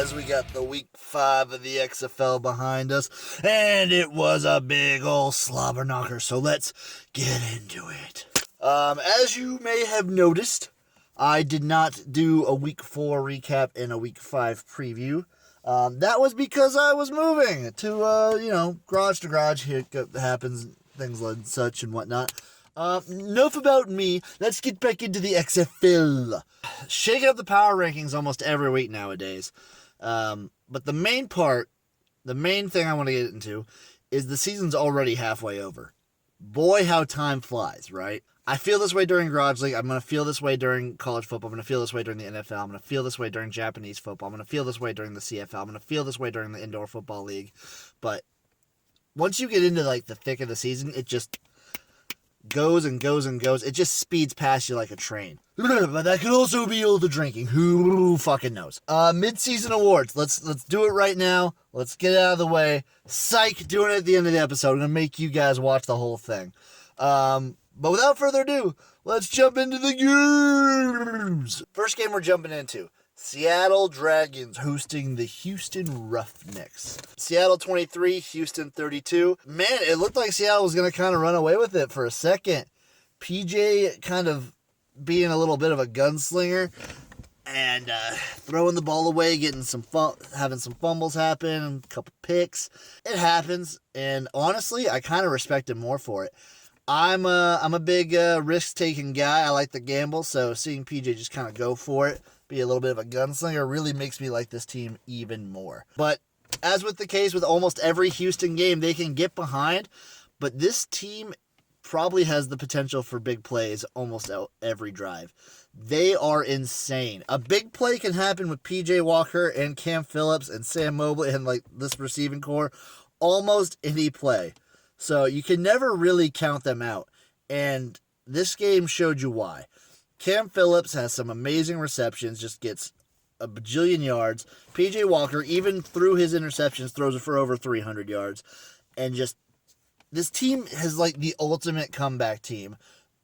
as we got the week 5 of the XFL behind us, and it was a big old slobber knocker, so let's get into it. As you may have noticed, I did not do a week 4 recap and a week 5 preview. That was because I was moving to, garage to garage. Here it happens, things like such and whatnot. Enough about me. Let's get back into the XFL. Shaking up the power rankings almost every week nowadays. But the main thing I want to get into is the season's already halfway over. Boy, how time flies, right? I feel this way during Garage League. I'm going to feel this way during college football. I'm going to feel this way during the NFL. I'm going to feel this way during Japanese football. I'm going to feel this way during the CFL. I'm going to feel this way during the Indoor Football League. But once you get into the thick of the season, it just goes and goes and goes. It just speeds past you like a train. But that could also be all the drinking. Who fucking knows? Mid-season awards. Let's do it right now. Let's get it out of the way. Psych, doing it at the end of the episode. I'm gonna make you guys watch the whole thing. But without further ado, let's jump into the games. First game we're jumping into: Seattle Dragons hosting the Houston Roughnecks. Seattle 23, Houston 32. Man, it looked like Seattle was going to kind of run away with it for a second. PJ kind of being a little bit of a gunslinger and throwing the ball away, having some fumbles happen, a couple picks. It happens, and honestly, I kind of respect him more for it. I'm a big risk-taking guy. I like the gamble, so seeing PJ just kind of go for it, be a little bit of a gunslinger, really makes me like this team even more. But as with the case with almost every Houston game, they can get behind, but this team probably has the potential for big plays almost every drive. They are insane. A big play can happen with PJ Walker and Cam Phillips and Sam Mobley and this receiving core, almost any play. So you can never really count them out. And this game showed you why. Cam Phillips has some amazing receptions, just gets a bajillion yards. PJ Walker, even through his interceptions, throws it for over 300 yards. And just, this team has the ultimate comeback team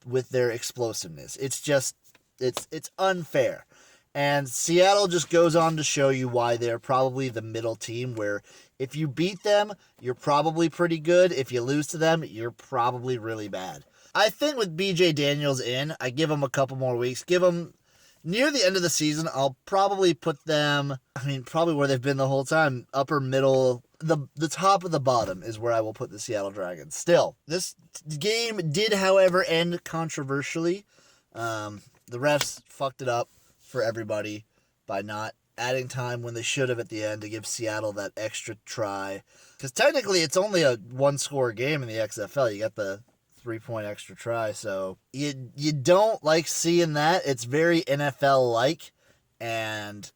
with their explosiveness. It's just, it's unfair. And Seattle just goes on to show you why they're probably the middle team, where if you beat them, you're probably pretty good. If you lose to them, you're probably really bad. I think with BJ Daniels in, I give them a couple more weeks. Give them near the end of the season, I'll probably put them, probably where they've been the whole time, upper middle. The top of the bottom is where I will put the Seattle Dragons. Still, this game did, however, end controversially. The refs fucked it up for everybody by not adding time when they should have at the end to give Seattle that extra try. Because technically it's only a one-score game in the XFL. You got the 3-point extra try, so you don't like seeing that. It's very NFL-like, and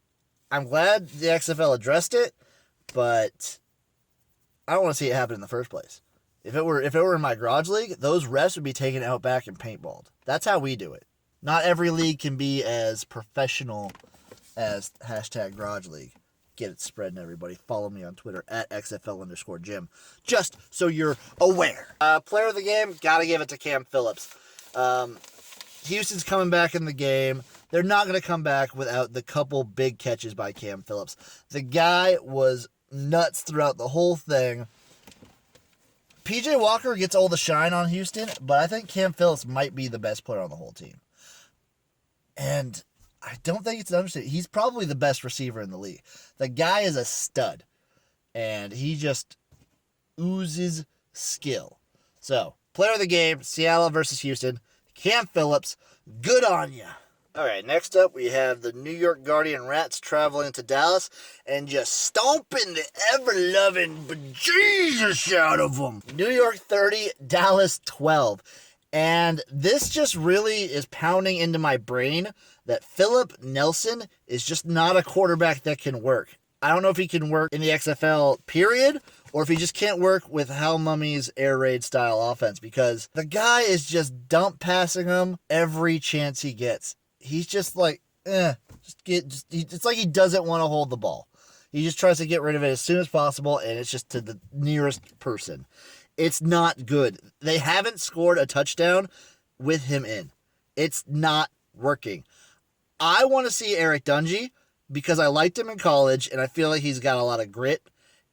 I'm glad the XFL addressed it, but I don't want to see it happen in the first place. If it were in my garage league, those refs would be taken out back and paintballed. That's how we do it. Not every league can be as professional as #GarageLeague. Get it spreading, everybody. Follow me on Twitter at XFL_Jim. Just so you're aware. Player of the game, gotta give it to Cam Phillips. Houston's coming back in the game. They're not going to come back without the couple big catches by Cam Phillips. The guy was nuts throughout the whole thing. PJ Walker gets all the shine on Houston, but I think Cam Phillips might be the best player on the whole team. And I don't think it's an understatement. He's probably the best receiver in the league. The guy is a stud, and he just oozes skill. So, player of the game, Seattle versus Houston. Cam Phillips, good on ya. All right, next up we have the New York Guardian Rats traveling to Dallas and just stomping the ever-loving bejesus out of them. New York 30, Dallas 12. And this just really is pounding into my brain that Philip Nelson is just not a quarterback that can work. I don't know if he can work in the XFL, period, or if he just can't work with Hal Mummy's air raid style offense, because the guy is just dump passing him every chance he gets. He's just it's like he doesn't want to hold the ball. He just tries to get rid of it as soon as possible, and it's just to the nearest person. It's not good. They haven't scored a touchdown with him in. It's not working. I want to see Eric Dungy because I liked him in college, and I feel like he's got a lot of grit,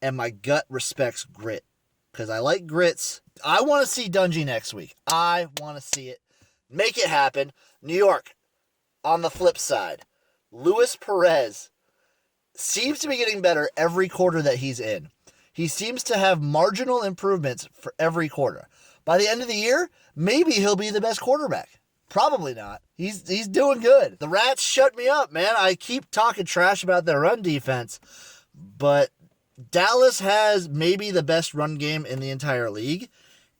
and my gut respects grit because I like grits. I want to see Dungy next week. I want to see it. Make it happen. New York, on the flip side, Luis Perez seems to be getting better every quarter that he's in. He seems to have marginal improvements for every quarter. By the end of the year, maybe he'll be the best quarterback. Probably not. He's doing good. The Rats shut me up, man. I keep talking trash about their run defense, but Dallas has maybe the best run game in the entire league,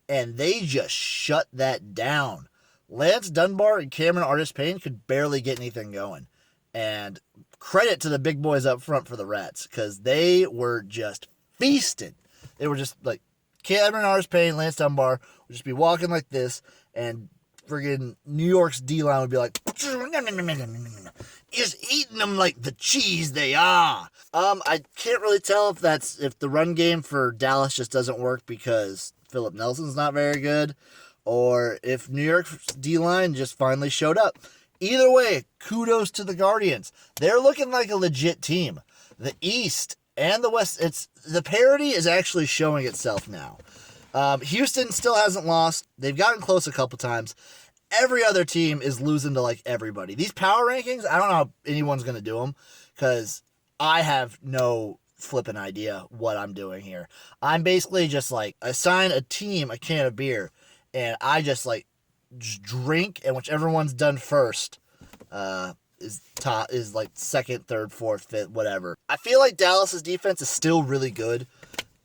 and they just shut that down. Lance Dunbar and Cameron Artis-Payne could barely get anything going. And credit to the big boys up front for the Rats, because they were just feasting. They were just like, Cameron Artis-Payne, Lance Dunbar would just be walking like this, and friggin' New York's D-line would be like, just eating them like the cheese they are. I can't really tell if the run game for Dallas just doesn't work because Philip Nelson's not very good, or if New York's D-line just finally showed up. Either way, kudos to the Guardians. They're looking like a legit team. The East and the West, the parity is actually showing itself now. Houston still hasn't lost. They've gotten close a couple times. Every other team is losing to like everybody. These power rankings, I don't know how anyone's going to do them because I have no flipping idea what I'm doing here. I'm basically just like assign a team a can of beer and I just drink, and whichever one's done first is like second, third, fourth, fifth, whatever. I feel like Dallas's defense is still really good,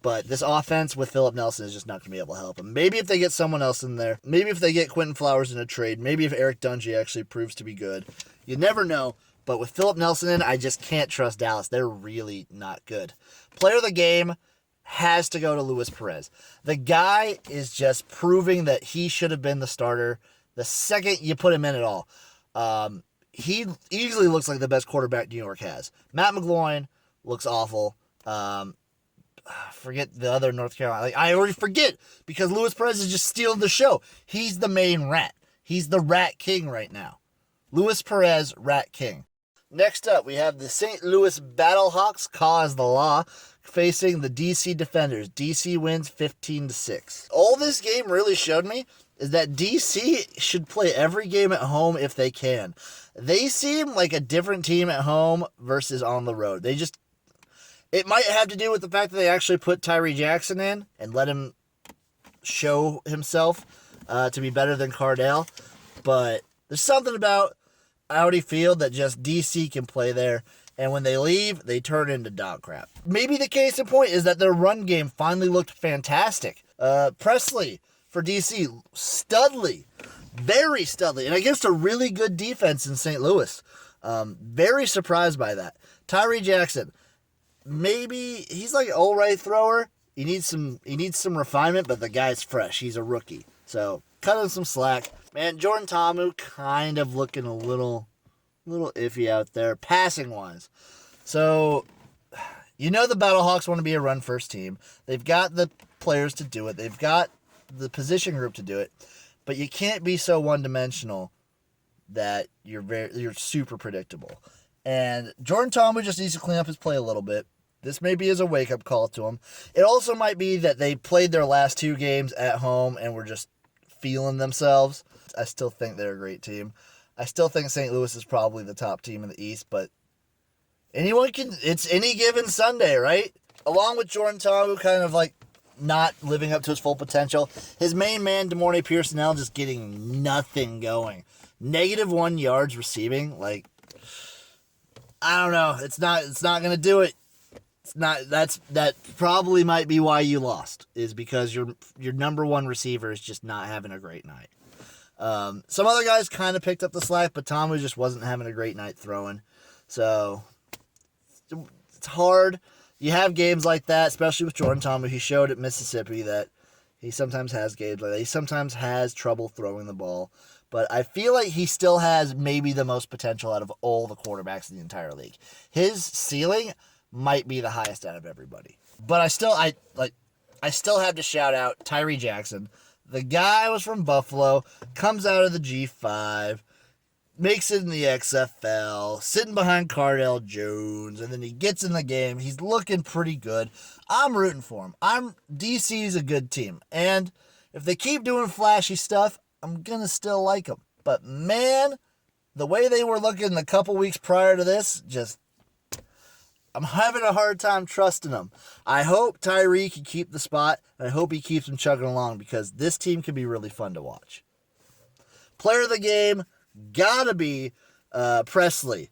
but this offense with Philip Nelson is just not going to be able to help him. Maybe if they get someone else in there, maybe if they get Quentin Flowers in a trade, maybe if Eric Dungy actually proves to be good. You never know, but with Philip Nelson in, I just can't trust Dallas. They're really not good. Player of the game has to go to Luis Perez. The guy is just proving that he should have been the starter the second you put him in at all. He easily looks like the best quarterback New York has. Matt McGloin looks awful. Forget the other North Carolina. I already forget because Luis Perez is just stealing the show. He's the main rat. He's the rat king right now. Luis Perez, rat king. Next up, we have the St. Louis Battlehawks, cause the law, facing the DC Defenders. DC wins 15-6. All this game really showed me is that DC should play every game at home if they can. They seem like a different team at home versus on the road. It might have to do with the fact that they actually put Tyree Jackson in and let him show himself to be better than Cardale. But there's something about Audi Field that just DC can play there. And when they leave, they turn into dog crap. Maybe the case in point is that their run game finally looked fantastic. Presley for DC, studly. Very studly. And against a really good defense in St. Louis. Very surprised by that. Tyree Jackson. Maybe he's like an all-right thrower. He needs some refinement, but the guy's fresh. He's a rookie. So cut him some slack. Man, Jordan Ta'amu kind of looking a little iffy out there, passing-wise. So, the Battlehawks want to be a run-first team. They've got the players to do it. They've got the position group to do it. But you can't be so one-dimensional that you're super predictable. And Jordan Ta'amu just needs to clean up his play a little bit. This maybe is a wake-up call to him. It also might be that they played their last two games at home and were just feeling themselves. I still think they're a great team. I still think St. Louis is probably the top team in the East, but it's any given Sunday, right? Along with Jordan Ta'amu kind of like not living up to his full potential, his main man, DeMornay Pearsonell, just getting nothing going. -1 yards receiving, like, I don't know. It's not going to do it. It's not. That probably might be why you lost, is because your number one receiver is just not having a great night. Some other guys kind of picked up the slack, but Ta'amu just wasn't having a great night throwing. So it's hard. You have games like that, especially with Jordan Ta'amu. He showed at Mississippi that he sometimes has games like that. He sometimes has trouble throwing the ball. But I feel like he still has maybe the most potential out of all the quarterbacks in the entire league. His ceiling might be the highest out of everybody. But I still have to shout out Tyree Jackson. The guy was from Buffalo, comes out of the G5, makes it in the XFL, sitting behind Cardell Jones, and then he gets in the game. He's looking pretty good. I'm rooting for him. DC's a good team, and if they keep doing flashy stuff, I'm gonna still like them. But man, the way they were looking a couple weeks prior to this, I'm having a hard time trusting them. I hope Tyree can keep the spot, and I hope he keeps them chugging along because this team can be really fun to watch. Player of the game, gotta be Presley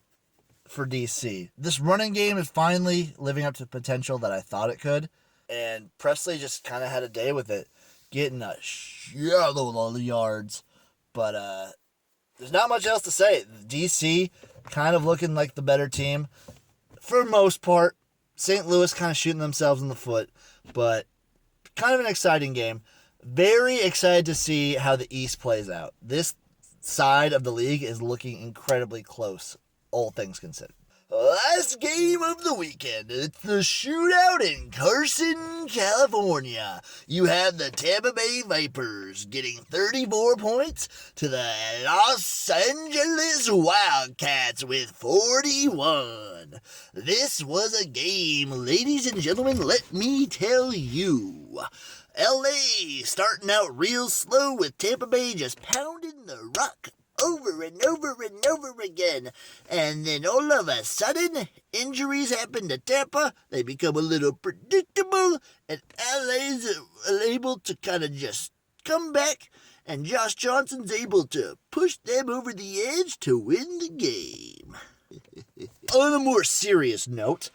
for DC. This running game is finally living up to the potential that I thought it could, and Presley just kind of had a day with it, getting a shitload of yards. But there's not much else to say. DC kind of looking like the better team for the most part. St. Louis kind of shooting themselves in the foot, but kind of an exciting game. Very excited to see how the East plays out. This side of the league is looking incredibly close, all things considered. Last game of the weekend, it's the shootout in Carson, California. You have the Tampa Bay Vipers getting 34 points to the Los Angeles Wildcats with 41. This was a game, ladies and gentlemen, let me tell you. LA starting out real slow with Tampa Bay just pounding the rock over and over and over again. And then all of a sudden, injuries happen to Tampa. They become a little predictable. And LA's able to kind of just come back. And Josh Johnson's able to push them over the edge to win the game. On a more serious note,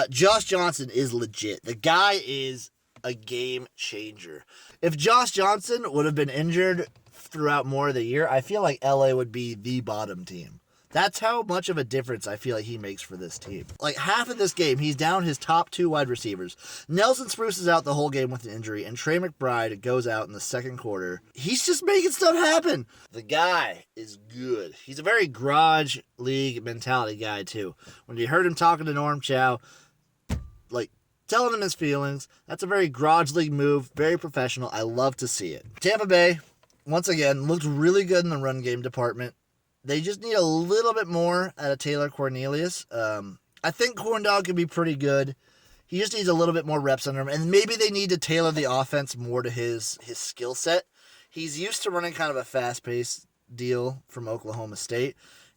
Josh Johnson is legit. The guy is a game changer. If Josh Johnson would have been injured throughout more of the year, I feel like LA would be the bottom team. That's how much of a difference I feel like he makes for this team. Like half of this game, he's down his top two wide receivers. Nelson Spruce is out the whole game with an injury, and Trey McBride goes out in the second quarter. He's just making stuff happen. The guy is good. He's a very garage league mentality guy, too. When you heard him talking to Norm Chow, like, telling him his feelings, that's a very garage league move, very professional. I love to see it. Tampa Bay, once again, looked really good in the run game department. They just need a little bit more out of Taylor Cornelius. I think Corndog could be pretty good. He just needs a little bit more reps under him. And maybe they need to tailor the offense more to his skill set. He's used to running kind of a fast-paced deal from Oklahoma State.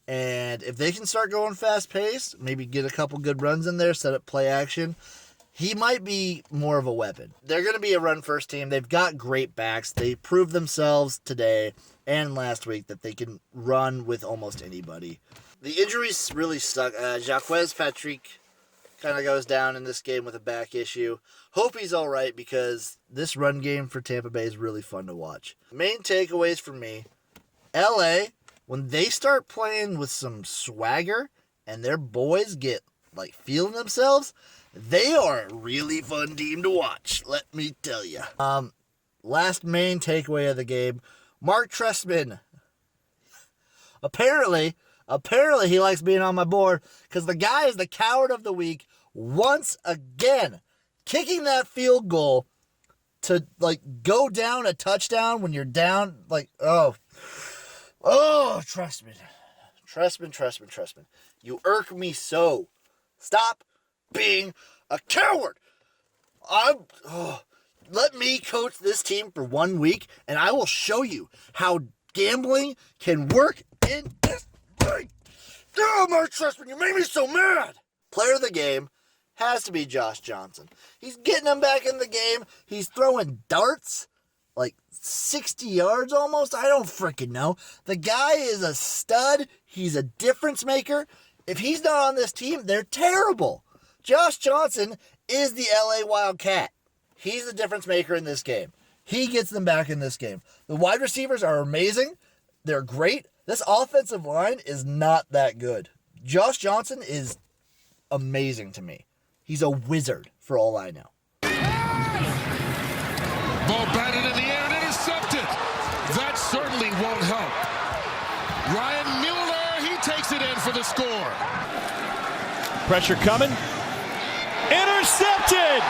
And if they can start going fast-paced, maybe get a couple good runs in there, set up play action, he might be more of a weapon. They're going to be a run-first team. They've got great backs. They proved themselves today and last week that they can run with almost anybody. The injuries really suck. Jaquez Patrick kind of goes down in this game with a back issue. Hope he's all right because this run game for Tampa Bay is really fun to watch. Main takeaways for me, LA, when they start playing with some swagger and their boys get like feeling themselves, they are a really fun team to watch, let me tell you. Last main takeaway of the game, Mark Trestman. Apparently he likes being on my board because the guy is the coward of the week once again. Kicking that field goal to, like, go down a touchdown when you're down, like, Trestman. You irk me so. Stop being a coward. Let me coach this team for 1 week, and I will show you how gambling can work in this league. Oh, Mark Trestman, you made me so mad. Player of the game has to be Josh Johnson. He's getting them back in the game. He's throwing darts, like 60 yards almost. I don't freaking know. The guy is a stud. He's a difference maker. If he's not on this team, they're terrible. Josh Johnson is the LA Wildcat. He's the difference maker in this game. He gets them back in this game. The wide receivers are amazing. They're great. This offensive line is not that good. Josh Johnson is amazing to me. He's a wizard for all I know. Ball batted in the air and intercepted. That certainly won't help. Ryan Mueller, he takes it in for the score. Pressure coming. Intercepted!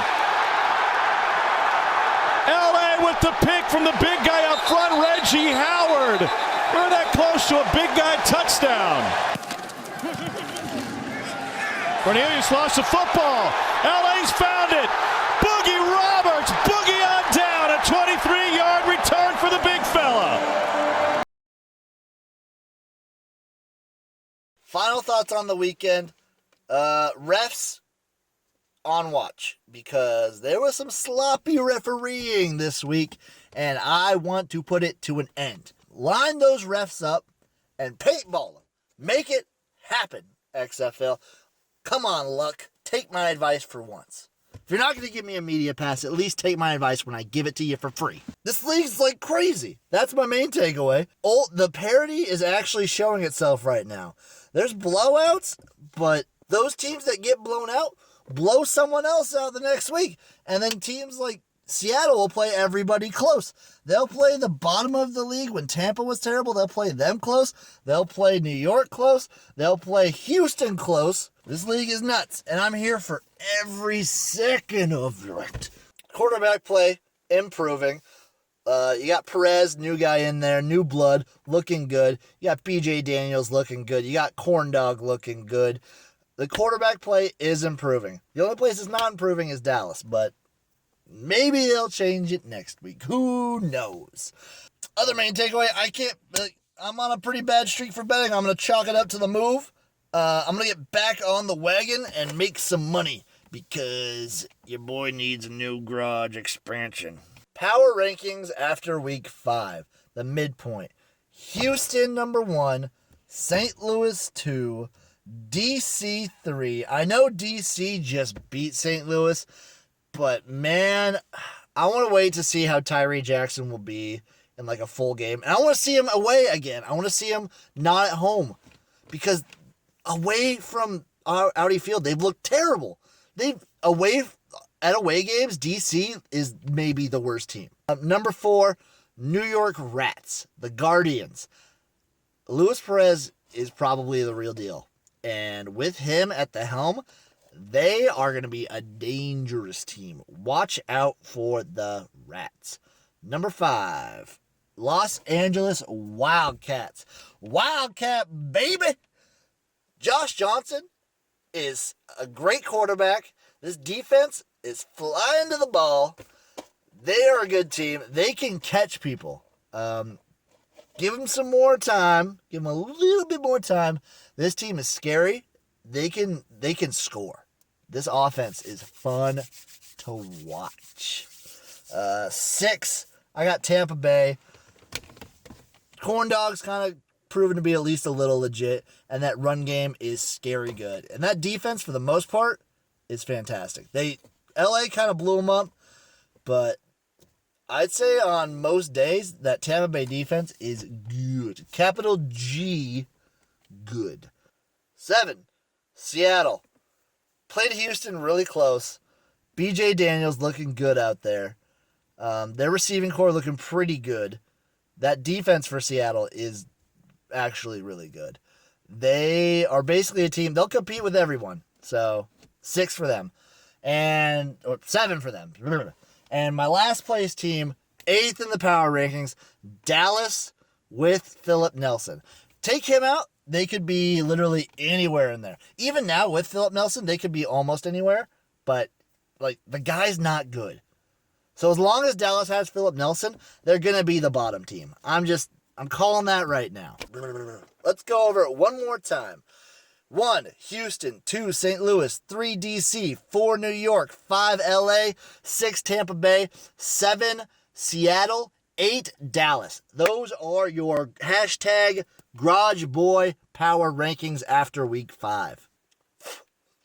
LA with the pick from the big guy up front, Reggie Howard. We're that close to a big guy touchdown. Cornelius lost the football. LA's found it. Boogie Roberts, boogie on down. A 23-yard return for the big fella. Final thoughts on the weekend. Refs on watch, because there was some sloppy refereeing this week, and I want to put it to an end. Line those refs up and paintball them. Make it happen, XFL. Come on, Luck. Take my advice for once. If you're not going to give me a media pass, at least take my advice when I give it to you for free. This league's like crazy. That's my main takeaway. The parity is actually showing itself right now. There's blowouts, but those teams that get blown out blow someone else out the next week. And then teams like Seattle will play everybody close. They'll play the bottom of the league when Tampa was terrible. They'll play them close. They'll play New York close. They'll play Houston close. This league is nuts, and I'm here for every second of it. Quarterback play, improving. You got Perez, new guy in there, new blood, looking good. You got BJ Daniels looking good. You got Corndog looking good. The quarterback play is improving. The only place it's not improving is Dallas, but maybe they'll change it next week. Who knows? Other main takeaway, I'm on a pretty bad streak for betting. I'm going to chalk it up to the move. I'm going to get back on the wagon and make some money because your boy needs a new garage expansion. Power rankings after week 5. The midpoint. Houston number 1. St. Louis 2. DC 3. I know DC just beat St. Louis, but man, I want to wait to see how Tyree Jackson will be in like a full game. And I want to see him away again. I want to see him not at home, because away from Audi Field, they've looked terrible. Away games, DC is maybe the worst team. Number 4, New York Rats, the Guardians. Luis Perez is probably the real deal. And with him at the helm, they are going to be a dangerous team. Watch out for the Rats. Number 5, Los Angeles Wildcats. Wildcat, baby! Josh Johnson is a great quarterback. This defense is flying to the ball. They are a good team. They can catch people. Give them some more time. Give them a little bit more time. This team is scary. They can score. This offense is fun to watch. 6, I got Tampa Bay. Corn Dogs kind of proven to be at least a little legit, and that run game is scary good. And that defense, for the most part, is fantastic. LA kind of blew them up, but I'd say on most days that Tampa Bay defense is good. Capital G, good. 7, Seattle. Played Houston really close. BJ Daniels looking good out there. Their receiving core looking pretty good. That defense for Seattle is actually really good. They are basically a team. They'll compete with everyone. So 6 for them. Or 7 for them. And my last place team, 8th in the power rankings, Dallas with Philip Nelson. Take him out, they could be literally anywhere in there. Even now with Philip Nelson, they could be almost anywhere. But like the guy's not good. So as long as Dallas has Philip Nelson, they're going to be the bottom team. I'm calling that right now. Let's go over it one more time. 1, Houston. 2, St. Louis. 3, DC. 4, New York. 5, LA. 6, Tampa Bay. 7, Seattle. 8, Dallas. Those are your hashtag Garage Boy power rankings after week 5.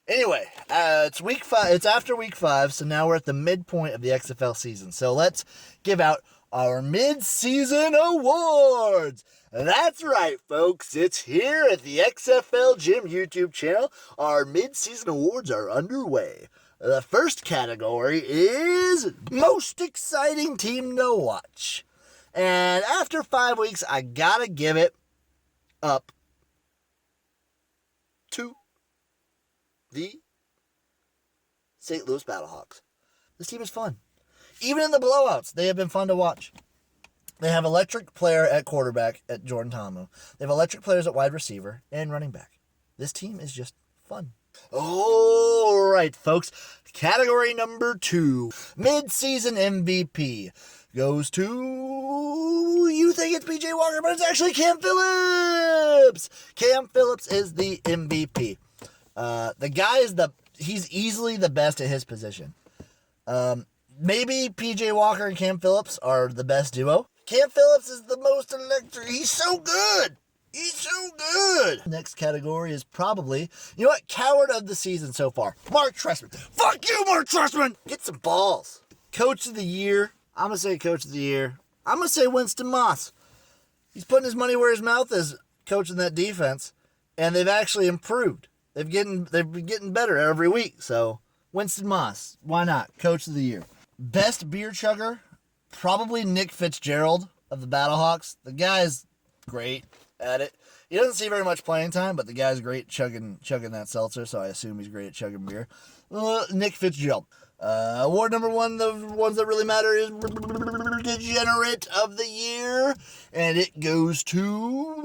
Anyway, it's week 5. It's after week 5, so now we're at the midpoint of the XFL season. So let's give out our mid-season awards. That's right, folks. It's here at the XFL Gym YouTube channel. Our mid-season awards are underway. The first category is Most Exciting Team to Watch. And after 5 weeks, I gotta give it up to the St. Louis Battlehawks. This team is fun. Even in the blowouts, they have been fun to watch. They have electric player at quarterback at Jordan Ta'amu. They have electric players at wide receiver and running back. This team is just fun. All right, folks. Category number 2, mid-season MVP, goes to, you think it's PJ Walker, but it's actually Cam Phillips. Cam Phillips is the MVP. The guy he's easily the best at his position. Maybe PJ Walker and Cam Phillips are the best duo. Cam Phillips is the most electric. He's so good. He's so good. Next category is probably, you know what, coward of the season so far. Mark Trestman. Fuck you, Mark Trestman. Get some balls. Coach of the year. I'm going to say coach of the year. I'm going to say Winston Moss. He's putting his money where his mouth is coaching that defense, and they've actually improved. They've been getting better every week. So Winston Moss, why not? Coach of the year. Best beer chugger, probably Nick Fitzgerald of the Battlehawks. The guy's great at it. He doesn't see very much playing time, but the guy's great chugging that seltzer, so I assume he's great at chugging beer. Nick Fitzgerald. Award number 1, the ones that really matter, is Degenerate of the Year, and it goes to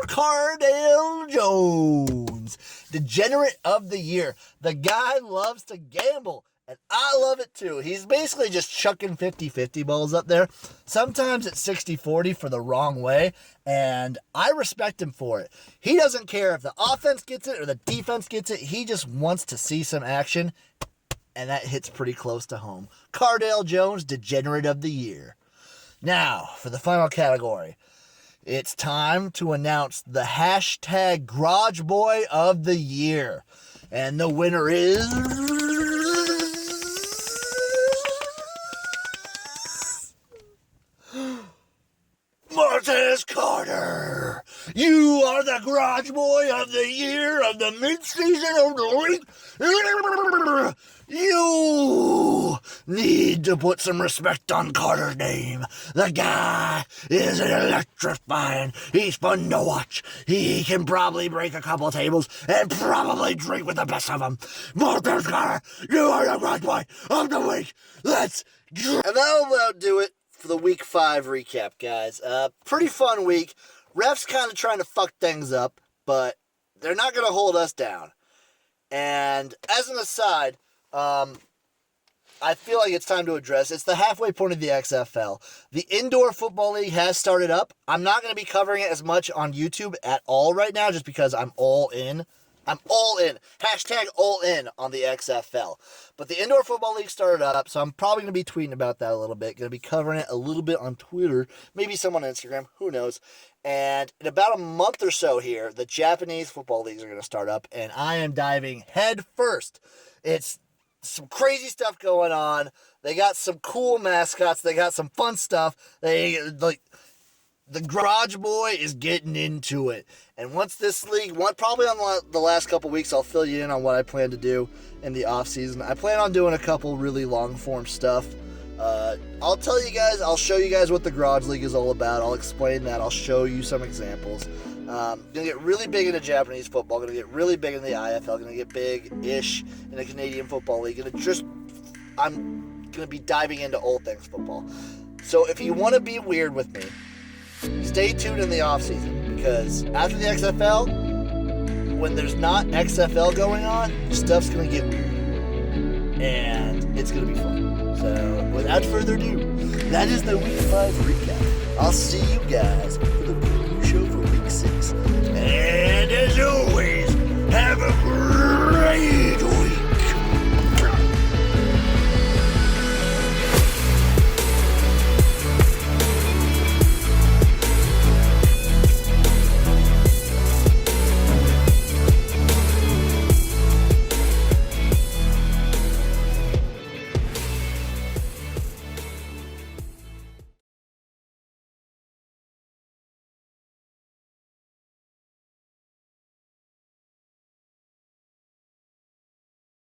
Cardale Jones. Degenerate of the Year. The guy loves to gamble, and I love it too. He's basically just chucking 50-50 balls up there. Sometimes it's 60-40 for the wrong way, and I respect him for it. He doesn't care if the offense gets it or the defense gets it. He just wants to see some action, and that hits pretty close to home. Cardale Jones, Degenerate of the Year. Now, for the final category, it's time to announce the hashtag Garage Boy of the Year. And the winner is Martez Carter. You are the Garage Boy of the Year of the mid-season of the league. You need to put some respect on Carter's name. The guy is electrifying. He's fun to watch. He can probably break a couple tables and probably drink with the best of them. Martez Carter, you are the Garage Boy of the week. Let's go. And that'll about do it for the week 5 recap, guys. Pretty fun week. Refs kind of trying to fuck things up, but they're not going to hold us down. And as an aside, I feel like it's time to address, it's the halfway point of the XFL. The Indoor Football League has started up. I'm not going to be covering it as much on YouTube at all right now, just because I'm all in. I'm all in. Hashtag all in on the XFL. But the Indoor Football League started up, so I'm probably going to be tweeting about that a little bit. Going to be covering it a little bit on Twitter. Maybe some on Instagram. Who knows? And in about a month or so here, the Japanese football leagues are going to start up, and I am diving head first. It's some crazy stuff going on. They got some cool mascots. They got some fun stuff. The Garage Boy is getting into it. And once this league, probably on the last couple weeks, I'll fill you in on what I plan to do in the off season. I plan on doing a couple really long form stuff. I'll tell you guys, I'll show you guys what the Garage League is all about. I'll explain that. I'll show you some examples. Gonna get really big into Japanese football. Gonna get really big in the IFL. Gonna get big-ish in the Canadian Football League. I'm gonna be diving into all things football. So if you want to be weird with me, stay tuned in the off season, because after the XFL, when there's not XFL going on, stuff's gonna get weird, and it's gonna be fun. So without further ado, that is the Week 5 recap. I'll see you guys for the week.